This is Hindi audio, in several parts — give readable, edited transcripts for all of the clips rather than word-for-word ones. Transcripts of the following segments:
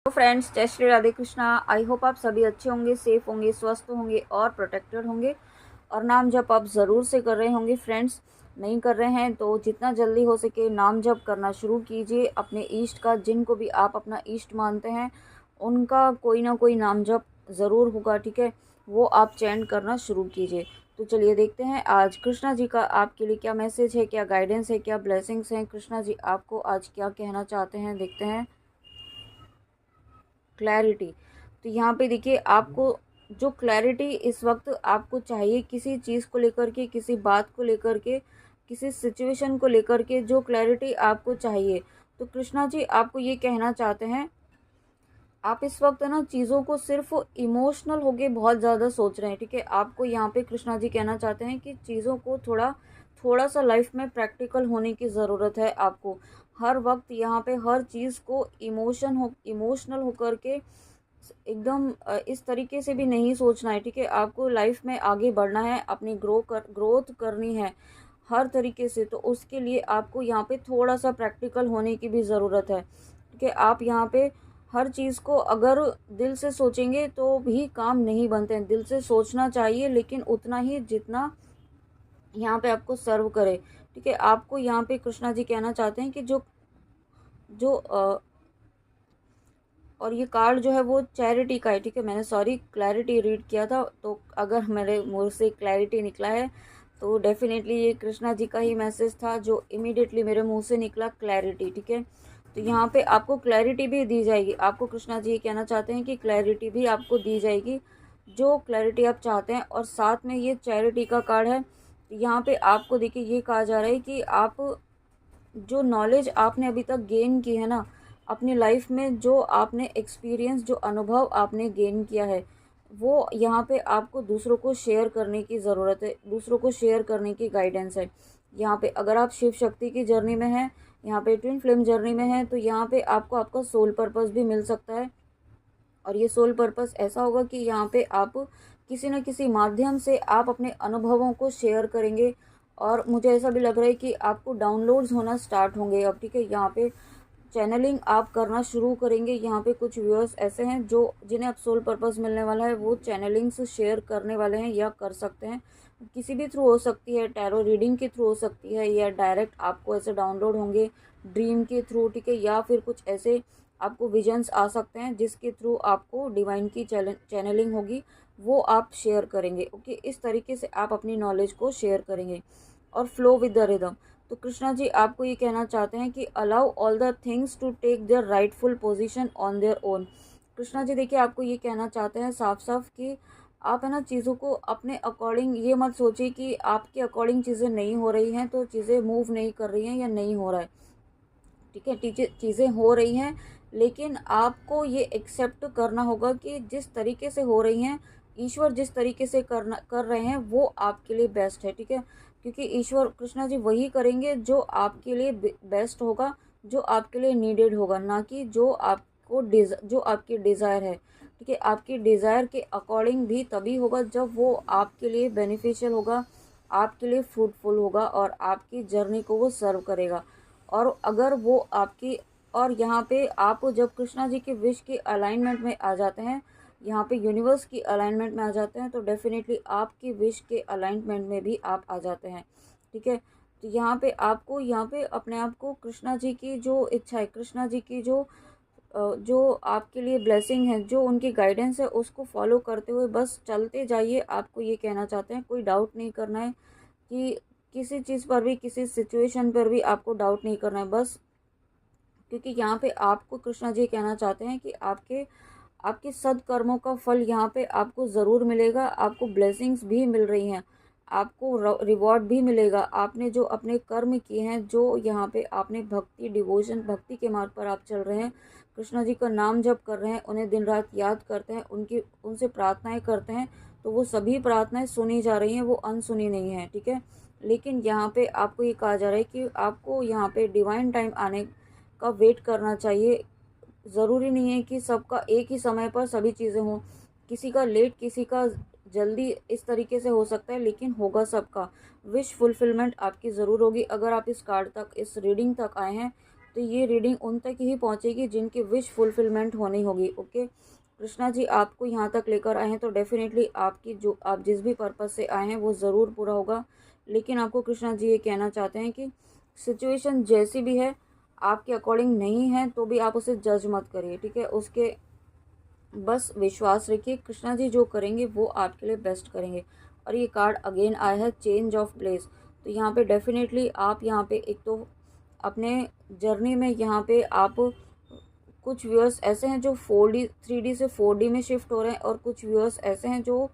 तो फ्रेंड्स, जय श्री राधे कृष्णा। आई होप आप सभी अच्छे होंगे, सेफ होंगे, स्वस्थ होंगे और प्रोटेक्टेड होंगे। और नाम जप आप ज़रूर से कर रहे होंगे। फ्रेंड्स, नहीं कर रहे हैं तो जितना जल्दी हो सके नाम जप करना शुरू कीजिए। अपने इष्ट का, जिनको भी आप अपना इष्ट मानते हैं, उनका कोई ना कोई नाम जप ज़रूर होगा, ठीक है। वो आप चैंट करना शुरू कीजिए। तो चलिए देखते हैं आज कृष्णा जी का आपके लिए क्या मैसेज है, क्या गाइडेंस है, क्या ब्लेसिंग्स हैं। कृष्णा जी आपको आज क्या कहना चाहते हैं, देखते हैं। क्लैरिटी। तो यहाँ पे देखिए, आपको जो क्लैरिटी इस वक्त आपको चाहिए किसी चीज़ को लेकर के, किसी बात को लेकर के, किसी सिचुएशन को लेकर के, जो क्लैरिटी आपको चाहिए, तो कृष्णा जी आपको ये कहना चाहते हैं, आप इस वक्त ना चीज़ों को सिर्फ इमोशनल होके बहुत ज़्यादा सोच रहे हैं, ठीक है। आपको यहाँ पे कृष्णा जी कहना चाहते हैं कि चीज़ों को थोड़ा थोड़ा सा लाइफ में प्रैक्टिकल होने की ज़रूरत है। आपको हर वक्त यहाँ पे हर चीज़ को इमोशनल होकर के एकदम इस तरीके से भी नहीं सोचना है, ठीक है। आपको लाइफ में आगे बढ़ना है, अपनी ग्रोथ करनी है हर तरीके से। तो उसके लिए आपको यहाँ पे थोड़ा सा प्रैक्टिकल होने की भी ज़रूरत है, ठीक है। आप यहाँ पे हर चीज़ को अगर दिल से सोचेंगे तो भी काम नहीं बनते हैं। दिल से सोचना चाहिए, लेकिन उतना ही जितना यहाँ पे आपको सर्व करे, ठीक है। आपको यहाँ पे कृष्णा जी कहना चाहते हैं कि जो जो और ये कार्ड जो है वो चैरिटी का है, ठीक है। मैंने सॉरी क्लैरिटी रीड किया था, तो अगर मेरे मुंह से क्लैरिटी निकला है तो डेफिनेटली ये कृष्णा जी का ही मैसेज था जो इमीडिएटली मेरे मुंह से निकला, क्लैरिटी, ठीक है। तो यहाँ पे आपको क्लैरिटी भी दी जाएगी। आपको कृष्णा जी ये कहना चाहते हैं कि क्लैरिटी भी आपको दी जाएगी, जो क्लैरिटी आप चाहते हैं। और साथ में ये चैरिटी का कार्ड है। यहाँ पे आपको देखिए ये कहा जा रहा है कि आप जो नॉलेज आपने अभी तक गेन की है ना अपनी लाइफ में, जो आपने एक्सपीरियंस, जो अनुभव आपने गेन किया है, वो यहाँ पे आपको दूसरों को शेयर करने की ज़रूरत है, दूसरों को शेयर करने की गाइडेंस है। यहाँ पे अगर आप शिव शक्ति की जर्नी में हैं, यहाँ पे ट्विन फ्लेम जर्नी में हैं, तो यहाँ पे आपको आपका सोल पर्पस भी मिल सकता है। और ये सोल पर्पस ऐसा होगा कि यहाँ पे आप किसी न किसी माध्यम से आप अपने अनुभवों को शेयर करेंगे। और मुझे ऐसा भी लग रहा है कि आपको डाउनलोड्स होना स्टार्ट होंगे अब, ठीक है। यहाँ पे चैनलिंग आप करना शुरू करेंगे। यहाँ पे कुछ व्यूअर्स ऐसे हैं जो जिन्हें अब सोल पर्पस मिलने वाला है, वो चैनलिंग्स शेयर करने वाले हैं या कर सकते हैं। किसी भी थ्रू हो सकती है, टैरो रीडिंग के थ्रू हो सकती है, या डायरेक्ट आपको ऐसे डाउनलोड होंगे ड्रीम के थ्रू, ठीक है। या फिर कुछ ऐसे आपको विजन्स आ सकते हैं जिसके थ्रू आपको डिवाइन की चैनलिंग होगी, वो आप शेयर करेंगे, ओके। इस तरीके से आप अपनी नॉलेज को शेयर करेंगे। और फ्लो विद द रिदम। तो कृष्णा जी आपको ये कहना चाहते हैं कि allow all the things to take their rightful position on their own. Krishna ji देखिए आपको ये कहना चाहते हैं साफ साफ कि आप है ना चीज़ों को अपने अकॉर्डिंग, ये मत सोचिए कि आपके अकॉर्डिंग चीज़ें नहीं हो रही हैं तो चीज़ें मूव नहीं कर रही हैं या नहीं हो रहा है, ठीक है। चीज़ें हो रही हैं, लेकिन आपको ये एक्सेप्ट करना होगा कि जिस तरीके से हो रही हैं, ईश्वर जिस तरीके से कर रहे हैं वो आपके लिए बेस्ट है, ठीक है। क्योंकि ईश्वर कृष्णा जी वही करेंगे जो आपके लिए बेस्ट होगा, जो आपके लिए नीडेड होगा, ना कि जो आपकी डिज़ायर है, ठीक है। आपकी डिज़ायर के अकॉर्डिंग भी तभी होगा जब वो आपके लिए बेनिफिशियल होगा, आपके लिए फ्रूटफुल होगा और आपकी जर्नी को वो सर्व करेगा। और अगर वो आपकी, और यहाँ पे आप जब कृष्णा जी के विश के अलाइनमेंट में आ जाते हैं, यहाँ पे यूनिवर्स की अलाइनमेंट में आ जाते हैं, तो डेफिनेटली आपकी विश के अलाइनमेंट में भी आप आ जाते हैं, ठीक है। तो यहाँ पे अपने आप को कृष्णा जी की जो इच्छा है, कृष्णा जी की जो आपके लिए ब्लेसिंग है, जो उनकी गाइडेंस है, उसको फॉलो करते हुए बस चलते जाइए। आपको ये कहना चाहते हैं, कोई डाउट नहीं करना है कि किसी चीज़ पर भी, किसी सिचुएशन पर भी आपको डाउट नहीं करना है बस। क्योंकि यहाँ पे आपको कृष्णा जी कहना चाहते हैं कि आपके आपके सदकर्मों का फल यहाँ पे आपको ज़रूर मिलेगा। आपको ब्लेसिंग्स भी मिल रही हैं, आपको रिवॉर्ड भी मिलेगा। आपने जो अपने कर्म किए हैं, जो यहाँ पे आपने भक्ति, डिवोशन, भक्ति के मार्ग पर आप चल रहे हैं, कृष्णा जी का नाम जप कर रहे हैं, उन्हें दिन रात याद करते हैं, उनसे प्रार्थनाएं करते हैं, तो वो सभी प्रार्थनाएं सुनी जा रही हैं, वो अनसुनी नहीं है, ठीक है। लेकिन यहाँ पे आपको ये कहा जा रहा है कि आपको यहाँ पे डिवाइन टाइम आने का वेट करना चाहिए। ज़रूरी नहीं है कि सबका एक ही समय पर सभी चीज़ें हों, किसी का लेट, किसी का जल्दी, इस तरीके से हो सकता है, लेकिन होगा सबका। विश फुलफिलमेंट आपकी ज़रूर होगी। अगर आप इस कार्ड तक, इस रीडिंग तक आए हैं, तो ये रीडिंग उन तक ही पहुँचेगी जिनकी विश फुलफिलमेंट होनी होगी। ओके कृष्णा जी, आपको यहाँ तक लेकर आए हैं तो डेफिनेटली आपकी जो आप जिस भी पर्पज़ से आए हैं वो ज़रूर पूरा होगा। लेकिन आपको कृष्णा जी ये कहना चाहते हैं कि सिचुएशन जैसी भी है, आपके अकॉर्डिंग नहीं है तो भी आप उसे जज मत करिए, ठीक है। उसके बस विश्वास रखिए, कृष्णा जी जो करेंगे वो आपके लिए बेस्ट करेंगे। और ये कार्ड अगेन आया है चेंज ऑफ प्लेस। तो यहाँ पे डेफिनेटली आप यहाँ पे एक तो अपने जर्नी में यहाँ पे आप कुछ व्यूअर्स ऐसे हैं जो 4D 3D से 4D में शिफ्ट हो रहे हैं, और कुछ व्यूअर्स ऐसे हैं जो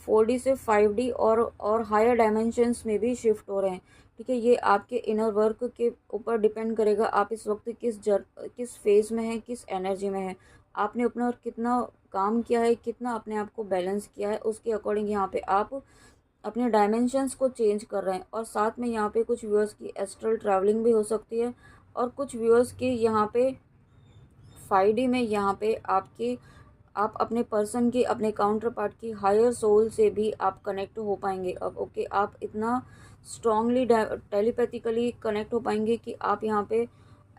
4D से 5D और हायर डायमेंशंस में भी शिफ्ट हो रहे हैं, ठीक है। ये आपके इनर वर्क के ऊपर डिपेंड करेगा, आप इस वक्त किस फेज में हैं, किस एनर्जी में हैं, आपने अपना कितना काम किया है, कितना अपने आप को बैलेंस किया है, उसके अकॉर्डिंग यहाँ पे आप अपने डायमेंशंस को चेंज कर रहे हैं। और साथ में यहाँ पे कुछ व्यूअर्स की एस्ट्रल ट्रैवलिंग भी हो सकती है, और कुछ व्यूअर्स की यहाँ पे 5D में यहाँ पे आप अपने पर्सन की, अपने काउंटर पार्ट की हायर सोल से भी आप कनेक्ट हो पाएंगे अब। ओके आप इतना स्ट्रांगली टेलीपैथिकली कनेक्ट हो पाएंगे कि आप यहाँ पे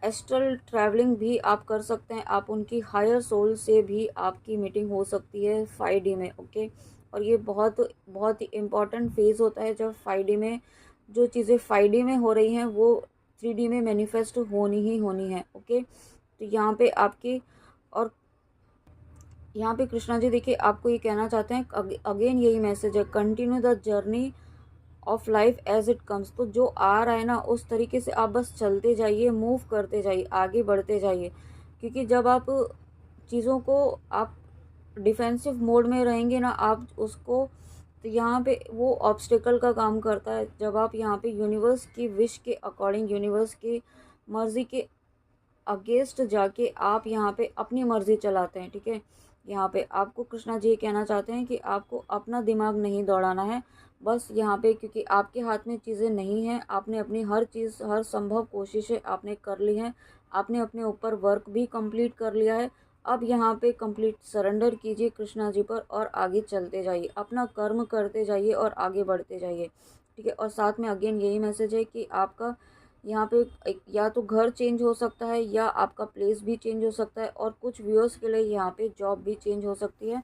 एस्ट्रल ट्रैवलिंग भी आप कर सकते हैं, आप उनकी हायर सोल से भी आपकी मीटिंग हो सकती है 5D में। ओके और ये बहुत बहुत ही इम्पॉर्टेंट फेज़ होता है, जब 5D में जो चीज़ें 5D में हो रही हैं वो 3D में मैनिफेस्ट होनी ही होनी है। ओके तो यहाँ पे आपकी, और यहाँ पे कृष्णा जी देखिए आपको ये कहना चाहते हैं, अगेन यही मैसेज है, continue the journey of life as it comes. तो जो आ रहा है ना उस तरीके से आप बस चलते जाइए, मूव करते जाइए, आगे बढ़ते जाइए। क्योंकि जब आप चीज़ों को आप डिफेंसिव मोड में रहेंगे ना आप उसको, तो यहाँ पे वो ऑब्स्टिकल का काम करता है। जब आप यहाँ पे यूनिवर्स की विश के अकॉर्डिंग, यूनिवर्स की मर्ज़ी के अगेंस्ट जाके आप यहाँ पे अपनी मर्ज़ी चलाते हैं, ठीक है। यहाँ पे आपको कृष्णा जी कहना चाहते हैं कि आपको अपना दिमाग नहीं दौड़ाना है बस यहाँ पे, क्योंकि आपके हाथ में चीज़ें नहीं हैं। आपने अपनी हर चीज़, हर संभव कोशिशें आपने कर ली हैं, आपने अपने ऊपर वर्क भी कंप्लीट कर लिया है। अब यहाँ पे कंप्लीट सरेंडर कीजिए कृष्णा जी पर और आगे चलते जाइए, अपना कर्म करते जाइए और आगे बढ़ते जाइए, ठीक है। और साथ में अगेन यही मैसेज है कि आपका यहाँ पे या तो घर चेंज हो सकता है या आपका प्लेस भी चेंज हो सकता है, और कुछ व्यूअर्स के लिए यहाँ पे जॉब भी चेंज हो सकती है।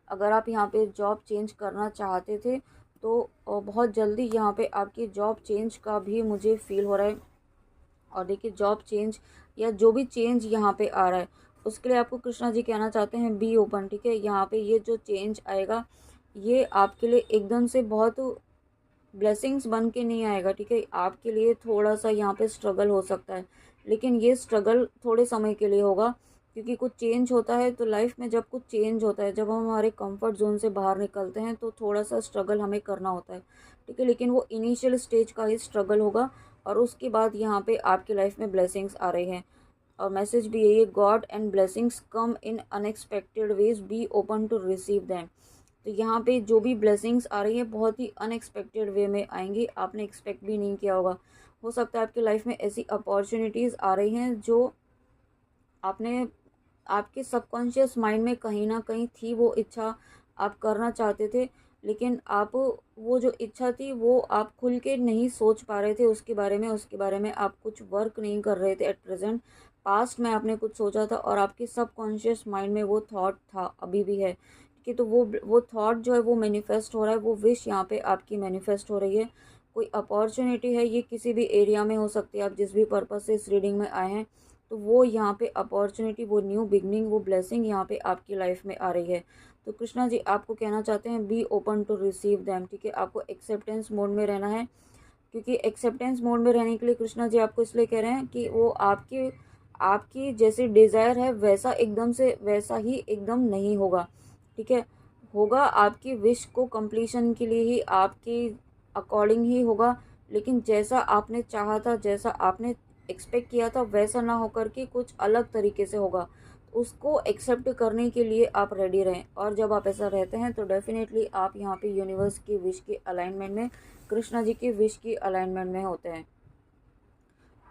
अगर आप यहाँ पे जॉब चेंज करना चाहते थे तो बहुत जल्दी यहाँ पे आपकी जॉब चेंज का भी मुझे फील हो रहा है। और देखिए जॉब चेंज या जो भी चेंज यहाँ पे आ रहा है उसके लिए आपको कृष्णा जी कहना चाहते हैं बी ओपन, ठीक है। यहाँ पे ये जो चेंज आएगा ये आपके लिए एकदम से बहुत ब्लेसिंग्स बन के नहीं आएगा, ठीक है। आपके लिए थोड़ा सा यहाँ पे स्ट्रगल हो सकता है, लेकिन ये स्ट्रगल थोड़े समय के लिए होगा। क्योंकि कुछ चेंज होता है तो लाइफ में जब कुछ चेंज होता है, जब हम हमारे कंफर्ट जोन से बाहर निकलते हैं तो थोड़ा सा स्ट्रगल हमें करना होता है, ठीक है। लेकिन वो इनिशियल स्टेज का ही स्ट्रगल होगा, और उसके बाद यहाँ पे आपकी लाइफ में ब्लेसिंग्स आ रही हैं। और मैसेज भी यही है, God and blessings come in unexpected ways, be open to receive them. तो यहाँ पे जो भी ब्लेसिंग्स आ रही है बहुत ही अनएक्सपेक्टेड वे में आएंगी, आपने एक्सपेक्ट भी नहीं किया होगा। हो सकता है आपकी लाइफ में ऐसी अपॉर्चुनिटीज़ आ रही हैं जो आपने, आपके सबकॉन्शियस माइंड में कहीं ना कहीं थी वो इच्छा, आप करना चाहते थे, लेकिन आप वो जो इच्छा थी वो आप खुल के नहीं सोच पा रहे थे उसके बारे में आप कुछ वर्क नहीं कर रहे थे एट प्रेजेंट। पास्ट में आपने कुछ सोचा था और आपके सबकॉन्शियस माइंड में वो थॉट था, अभी भी है, ठीक है। तो वो थॉट जो है वो मैनिफेस्ट हो रहा है, वो विश यहाँ पे आपकी मैनिफेस्ट हो रही है। कोई अपॉर्चुनिटी है, ये किसी भी एरिया में हो सकती है, आप जिस भी पर्पज़ से इस रीडिंग में आए हैं तो वो यहाँ पे अपॉर्चुनिटी, वो न्यू बिगनिंग, वो ब्लेसिंग यहाँ पे आपकी लाइफ में आ रही है। तो कृष्णा जी आपको कहना चाहते हैं be open to receive them, ठीक है। आपको एक्सेप्टेंस मोड में रहना है, क्योंकि एक्सेप्टेंस मोड में रहने के लिए कृष्णा जी आपको इसलिए कह रहे हैं कि वो आपकी आपकी जैसी डिज़ायर है वैसा एकदम से वैसा ही एकदम नहीं होगा, ठीक है। होगा आपकी विश को कंप्लीशन के लिए ही, आपकी अकॉर्डिंग ही होगा, लेकिन जैसा आपने चाहा था, जैसा आपने एक्सपेक्ट किया था वैसा ना होकर के कुछ अलग तरीके से होगा। उसको एक्सेप्ट करने के लिए आप रेडी रहें, और जब आप ऐसा रहते हैं तो डेफिनेटली आप यहाँ पे यूनिवर्स की विश के अलाइनमेंट में, कृष्णा जी की विश की अलाइनमेंट में होते हैं।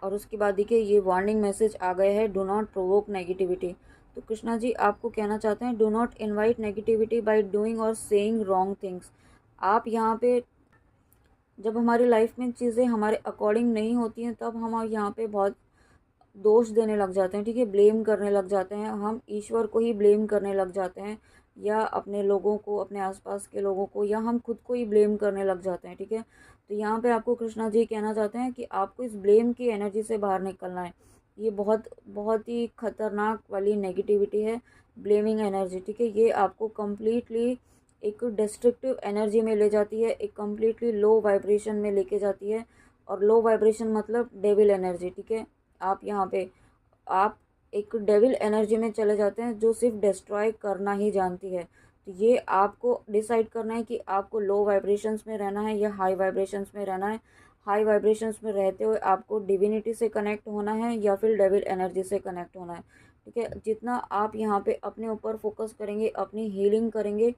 और उसके बाद देखिए ये वार्निंग मैसेज आ गए हैं, डू नॉट प्रोवोक नेगेटिविटी। तो कृष्णा जी आपको कहना चाहते हैं do not invite negativity by doing और सेइंग रॉन्ग थिंग्स। आप यहाँ पे जब हमारी लाइफ में चीज़ें हमारे अकॉर्डिंग नहीं होती हैं तब हम यहाँ पे बहुत दोष देने लग जाते हैं, ठीक है, ब्लेम करने लग जाते हैं, हम ईश्वर को ही ब्लेम करने लग जाते हैं, या अपने लोगों को, अपने आसपास के लोगों को, या हम खुद को ही ब्लेम करने लग जाते हैं, ठीक है। तो यहाँ पे आपको कृष्णा जी कहना चाहते हैं कि आपको इस ब्लेम की एनर्जी से बाहर निकलना है। ये बहुत बहुत ही खतरनाक वाली नेगेटिविटी है, ब्लेमिंग एनर्जी, ठीक है। ये आपको कम्प्लीटली एक डिस्ट्रक्टिव एनर्जी में ले जाती है, एक कम्प्लीटली लो वाइब्रेशन में लेके जाती है। और लो वाइब्रेशन मतलब डेविल एनर्जी, ठीक है। आप यहाँ पे आप एक डेविल एनर्जी में चले जाते हैं जो सिर्फ डिस्ट्रॉय करना ही जानती है। तो ये आपको डिसाइड करना है कि आपको लो वाइब्रेशंस में रहना है या हाई वाइब्रेशंस में रहना है। हाई वाइब्रेशंस में रहते हुए आपको डिविनिटी से कनेक्ट होना है या फिर डेविल एनर्जी से कनेक्ट होना है, ठीक है। जितना आप यहाँ पे अपने ऊपर फोकस करेंगे, अपनी हीलिंग करेंगे,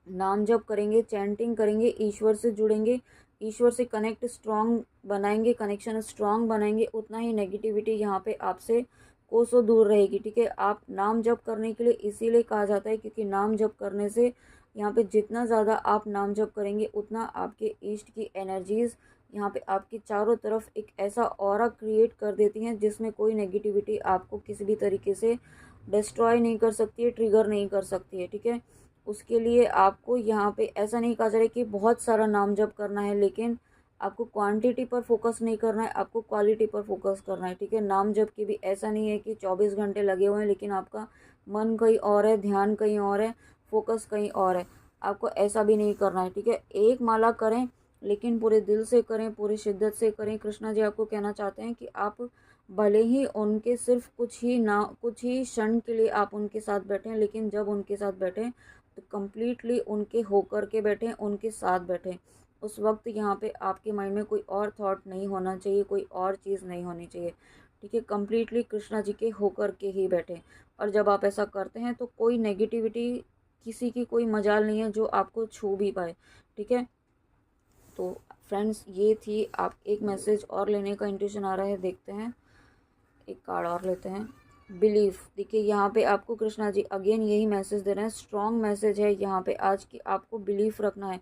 नाम जप करेंगे, चैंटिंग करेंगे, ईश्वर से जुड़ेंगे, ईश्वर से कनेक्ट स्ट्रांग बनाएंगे, कनेक्शन स्ट्रांग बनाएंगे, उतना ही नेगेटिविटी यहाँ पे आपसे कोसों दूर रहेगी, ठीक है। आप नाम जप करने के लिए इसीलिए कहा जाता है क्योंकि नाम जप करने से यहाँ पे जितना ज़्यादा आप नाम जप करेंगे उतना आपके ईस्ट की एनर्जीज़ यहाँ पे आपकी चारों तरफ एक ऐसा ऑरा क्रिएट कर देती हैं जिसमें कोई नेगेटिविटी आपको किसी भी तरीके से डिस्ट्रॉय नहीं कर सकती है, ट्रिगर नहीं कर सकती है, ठीक है। उसके लिए आपको यहाँ पे ऐसा नहीं कहा जा रहा है कि बहुत सारा नाम जप करना है, लेकिन आपको क्वांटिटी पर फोकस नहीं करना है, आपको क्वालिटी पर फोकस करना है, ठीक है। नाम जप की भी ऐसा नहीं है कि 24 घंटे लगे हुए हैं लेकिन आपका मन कहीं और है, ध्यान कहीं और है, फोकस कहीं और है। आपको ऐसा भी नहीं करना है, ठीक है। एक माला करें लेकिन पूरे दिल से करें, पूरी शिद्दत से करें। कृष्णा जी आपको कहना चाहते हैं कि आप भले ही उनके सिर्फ कुछ ही क्षण के लिए आप उनके साथ बैठें, लेकिन जब उनके साथ बैठें तो कम्प्लीटली उनके होकर के बैठें, उनके साथ बैठें। उस वक्त यहाँ पे आपके माइंड में कोई और थॉट नहीं होना चाहिए, कोई और चीज़ नहीं होनी चाहिए, ठीक है। कम्प्लीटली कृष्णा जी के होकर के ही बैठें। और जब आप ऐसा करते हैं तो कोई नेगेटिविटी, किसी की कोई मजाल नहीं है जो आपको छू भी पाए, ठीक है। तो फ्रेंड्स, ये थी आप एक मैसेज और लेने का इंट्यूशन आ रहा है, देखते हैं, एक कार्ड और लेते हैं। बिलीफ, देखिए यहाँ पे आपको कृष्णा जी अगेन यही मैसेज दे रहे हैं, स्ट्रॉन्ग मैसेज है यहाँ पे आज की, आपको बिलीफ रखना है।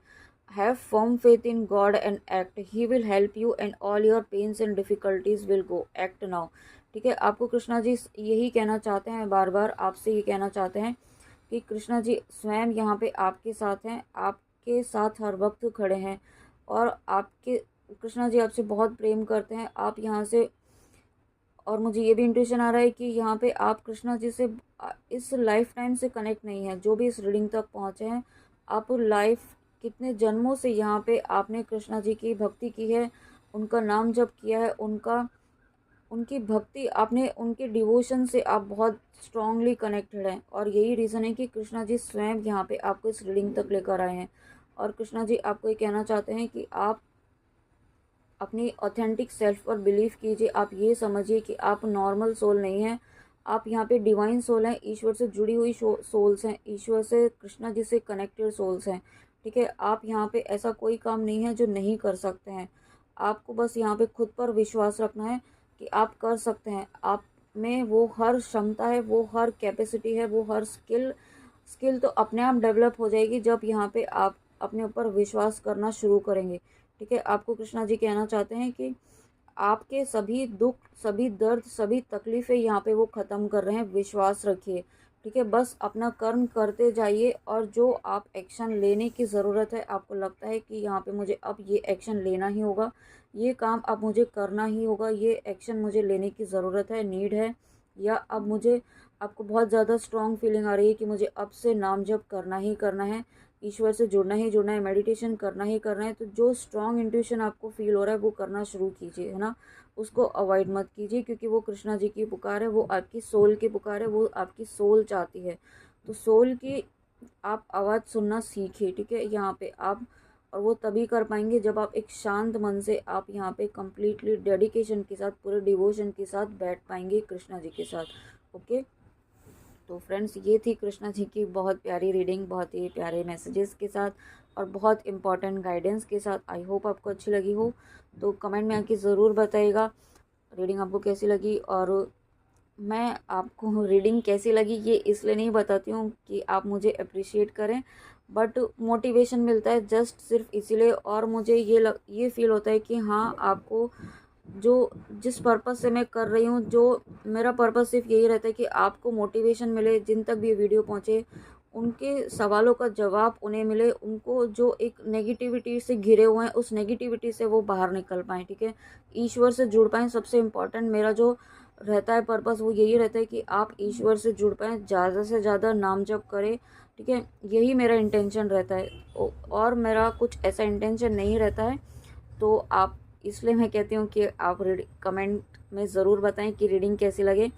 Have firm faith in God and act, he will help you and all your pains and difficulties will go, act now, ठीक है। आपको कृष्णा जी यही कहना चाहते हैं, बार बार आपसे ये कहना चाहते हैं कि कृष्णा जी स्वयं यहाँ पे आपके साथ हैं, आपके साथ हर वक्त खड़े हैं, और आपके कृष्णा जी आपसे बहुत प्रेम करते हैं। आप यहाँ से, और मुझे ये भी इंट्यूशन आ रहा है कि यहाँ पे आप कृष्णा जी से इस लाइफ टाइम से कनेक्ट नहीं है, जो भी इस रीडिंग तक पहुँचे हैं, आप लाइफ कितने जन्मों से यहाँ पे आपने कृष्णा जी की भक्ति की है, उनका नाम जप किया है, उनकी भक्ति आपने, उनके डिवोशन से आप बहुत स्ट्रांगली कनेक्टेड हैं। और यही रीज़न है कि कृष्णा जी स्वयं यहाँ पे आपको इस रीडिंग तक लेकर आए हैं। और कृष्णा जी आपको ये कहना चाहते हैं कि आप अपनी ऑथेंटिक सेल्फ पर बिलीव कीजिए। आप ये समझिए कि आप नॉर्मल सोल नहीं हैं, आप यहाँ पे डिवाइन सोल हैं, ईश्वर से जुड़ी हुई सोल्स हैं, ईश्वर से, कृष्णा जी से कनेक्टेड सोल्स हैं, ठीक है। आप यहाँ पे ऐसा कोई काम नहीं है जो नहीं कर सकते हैं। आपको बस यहाँ पे खुद पर विश्वास रखना है कि आप कर सकते हैं। आप में वो हर क्षमता है, वो हर कैपेसिटी है, वो हर स्किल तो अपने आप डेवलप हो जाएगी जब यहाँ पे आप अपने ऊपर विश्वास करना शुरू करेंगे, ठीक है। आपको कृष्णा जी कहना चाहते हैं कि आपके सभी दुख, सभी दर्द, सभी तकलीफ़ें यहाँ पे वो ख़त्म कर रहे हैं, विश्वास रखिए, ठीक है। बस अपना कर्म करते जाइए, और जो आप एक्शन लेने की ज़रूरत है, आपको लगता है कि यहाँ पे मुझे अब ये एक्शन लेना ही होगा, ये काम अब मुझे करना ही होगा, ये एक्शन मुझे लेने की ज़रूरत है, नीड है, या अब मुझे, आपको बहुत ज़्यादा स्ट्रॉन्ग फीलिंग आ रही है कि मुझे अब से नाम जप करना ही करना है, ईश्वर से जुड़ना ही जुड़ना है, मेडिटेशन करना ही करना है। तो जो स्ट्रॉन्ग इंट्यूशन आपको फील हो रहा है वो करना शुरू कीजिए, है ना। उसको अवॉइड मत कीजिए, क्योंकि वो कृष्णा जी की पुकार है, वो आपकी सोल की पुकार है, वो आपकी सोल चाहती है। तो सोल की आप आवाज़ सुनना सीखिए, ठीक है, यहाँ पे आप। और वो तभी कर पाएंगे जब आप एक शांत मन से आप यहाँ पे कम्प्लीटली डेडिकेशन के साथ, पूरे डिवोशन के साथ बैठ पाएंगे कृष्णा जी के साथ, ओके। तो फ्रेंड्स, ये थी कृष्णा जी की बहुत प्यारी रीडिंग, बहुत ही प्यारे मैसेजेस के साथ और बहुत इम्पॉर्टेंट गाइडेंस के साथ। आई होप आपको अच्छी लगी हो, तो कमेंट में आके ज़रूर बताइएगा रीडिंग आपको कैसी लगी। और मैं आपको रीडिंग कैसी लगी ये इसलिए नहीं बताती हूँ कि आप मुझे अप्रिशिएट करें, बट मोटिवेशन मिलता है जस्ट सिर्फ इसीलिए। और मुझे ये फील होता है कि हाँ, आपको जो जिस पर्पज़ से मैं कर रही हूँ, जो मेरा पर्पज़ सिर्फ यही रहता है कि आपको मोटिवेशन मिले, जिन तक भी ये वीडियो पहुँचे उनके सवालों का जवाब उन्हें मिले, उनको जो एक नेगेटिविटी से घिरे हुए हैं उस नेगेटिविटी से वो बाहर निकल पाएँ, ठीक है। ईश्वर से जुड़ पाएँ। सबसे इम्पोर्टेंट मेरा जो रहता है पर्पज़ वो यही रहता है कि आप ईश्वर से जुड़ पाएँ, ज़्यादा से ज़्यादा नाम जप करें, ठीक है। यही मेरा इंटेंशन रहता है और मेरा कुछ ऐसा इंटेंशन नहीं रहता है। तो आप, इसलिए मैं कहती हूँ कि आप कमेंट में ज़रूर बताएं कि रीडिंग कैसी लगे,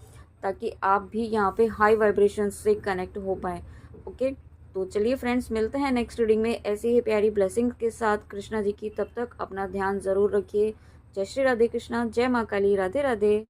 ताकि आप भी यहाँ पे हाई वाइब्रेशन से कनेक्ट हो पाएँ। ओके, तो चलिए फ्रेंड्स, मिलते हैं नेक्स्ट रीडिंग में ऐसी ही प्यारी ब्लेसिंग के साथ कृष्णा जी की। तब तक अपना ध्यान ज़रूर रखिए। जय श्री राधे कृष्णा, जय माँ काली, राधे राधे।